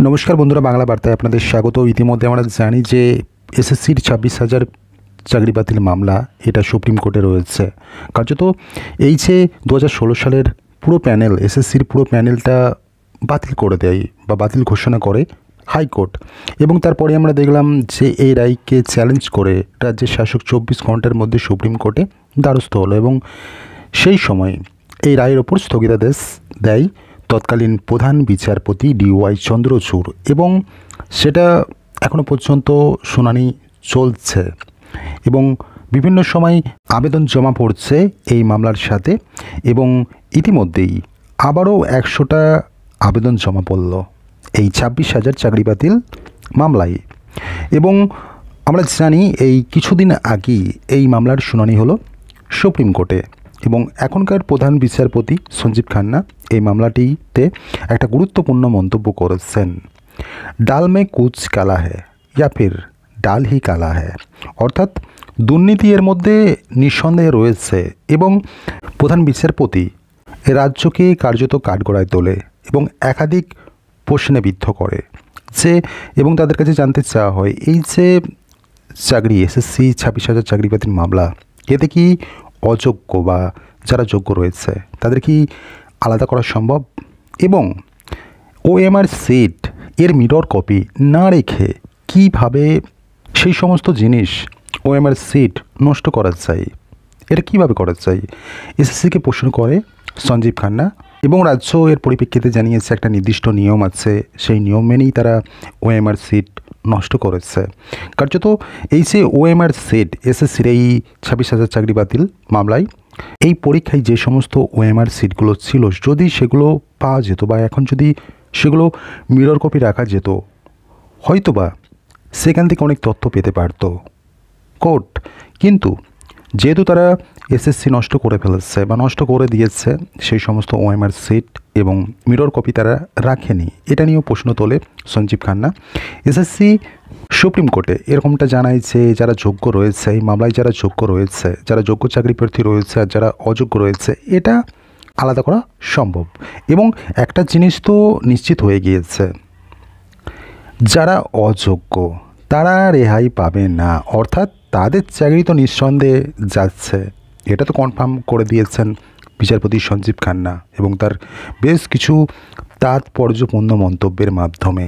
নমস্কার বন্ধুরা, বাংলা বার্তায় আপনাদের স্বাগত। ইতিমধ্যে আমরা জানি যে এসএসসির 26,000 চাকরি বাতিল মামলা এটা সুপ্রিম কোর্টে রয়েছে। কার্যত এই যে 2016 সালের পুরো প্যানেল, এসএসসির পুরো প্যানেলটা বাতিল করে দেয় বা বাতিল ঘোষণা করে হাইকোর্ট। এবং তারপরে আমরা দেখলাম যে এই রায়কে চ্যালেঞ্জ করে রাজ্যের শাসক 24 ঘন্টার মধ্যে সুপ্রিম কোর্টে দ্বারস্থ হলো এবং সেই সময় এই রায়ের ওপর স্থগিতাদেশ দেয় তৎকালীন প্রধান বিচারপতি DY চন্দ্রচূড় এবং সেটা এখনও পর্যন্ত শুনানি চলছে এবং বিভিন্ন সময় আবেদন জমা পড়ছে এই মামলার সাথে এবং ইতিমধ্যেই আবারও 100টা আবেদন জমা পড়ল এই 26,000 চাকরি বাতিল মামলায়। এবং আমরা জানি এই কিছুদিন আগেই এই মামলার শুনানি হলো সুপ্রিম কোর্টে এবং এখনকার প্রধান বিচারপতি সঞ্জীব খান্না এই মামলাটিতে একটা গুরুত্বপূর্ণ মন্তব্য করেছেন। ডাল মে কুচ কালা হ্যায় ইয়া ফির ডাল হি কালা হ্যায়, অর্থাৎ দুর্নীতি এর মধ্যে নিঃসন্দেহে রয়েছে এবং প্রধান বিচারপতি রাজ্যকে কার্যত কাঠগড়ায় তোলে এবং একাধিক প্রশ্নে বিদ্ধ করে যে এবং তাদের কাছে জানতে চাওয়া হয় এই যে চাকরি এসএসসি 26,000 চাকরি বাতিল মামলা, এতে কি অযোগ্য বা যারা যোগ্য রয়েছে তাদের কি আলাদা করা সম্ভব এবং OMR সিট এর মিরর কপি না রেখে কিভাবে সেই সমস্ত জিনিস OMR সিট নষ্ট করা যায়, এটা কিভাবে করা যায় এসএসসিকে প্রশ্ন করে সঞ্জীব খান্না। এবং রাজ্য এর পরিপ্রেক্ষিতে জানিয়েছে একটা নির্দিষ্ট নিয়ম আছে, সেই নিয়ম মেনেই তারা OMR সিট নষ্ট করেছে। কার্যত এই যে OMR সিট এসএসসির এই 26,000 চাকরি বাতিল মামলায় এই পরীক্ষায় যে সমস্ত OMR সিটগুলো ছিল, যদি সেগুলো পাওয়া যেত বা এখন যদি সেগুলো মিরর কপি রাখা যেত, হয়তোবা সেখান থেকে অনেক তথ্য পেতে পারত কোর্ট। কিন্তু যেহেতু তারা এসএসসি নষ্ট করে ফেলেছে বা নষ্ট করে দিয়েছে সেই সমস্ত OMR সিট এবং মিরর কপি তারা রাখেনি, এটা নিয়েও প্রশ্ন তোলে সঞ্জীব খান্না। এসএসসি সুপ্রিম কোর্টে এরকমটা জানায় যে যারা যোগ্য রয়েছে এই মামলায়, যারা যোগ্য রয়েছে, যারা যোগ্য চাকরি প্রার্থী রয়েছে আর যারা অযোগ্য রয়েছে, এটা আলাদা করা সম্ভব। এবং একটা জিনিস তো নিশ্চিত হয়ে গিয়েছে, যারা অযোগ্য তারা রেহাই পাবে না, অর্থাৎ তাদের চাকরি তো নিঃসন্দেহে যাচ্ছে, এটা তো কনফার্ম করে দিয়েছেন বিচারপতি সঞ্জীব খান্না এবং তার বেশ কিছু তাৎপর্যপূর্ণ মন্তব্যের মাধ্যমে।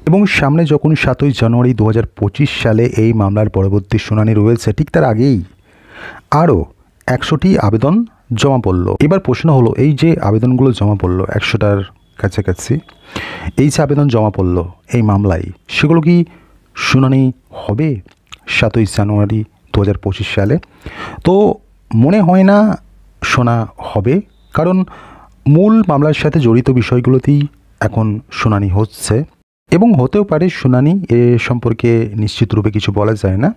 এবং সামনে যখন 7ই জানুয়ারি 2025 সালে এই মামলার পরবর্তী শুনানি রয়েছে, ঠিক তার আগেই আরও 100টি আবেদন জমা পড়ল। এবার প্রশ্ন হলো, এই যে আবেদনগুলো জমা পড়ল 100টার কাছাকাছি, এই যে আবেদন জমা পড়ল এই মামলায়, সেগুলো কি শুনানি হবে 7ই জানুয়ারি 2025 সালে? তো মনে হয় না শোনা হবে, কারণ মূল মামলার সাথে জড়িত বিষয়গুলোতেই এখন শুনানি হচ্ছে এবং হতেও পারে শুনানি এ সম্পর্কে নিশ্চিত রূপে কিছু বলা যায় না।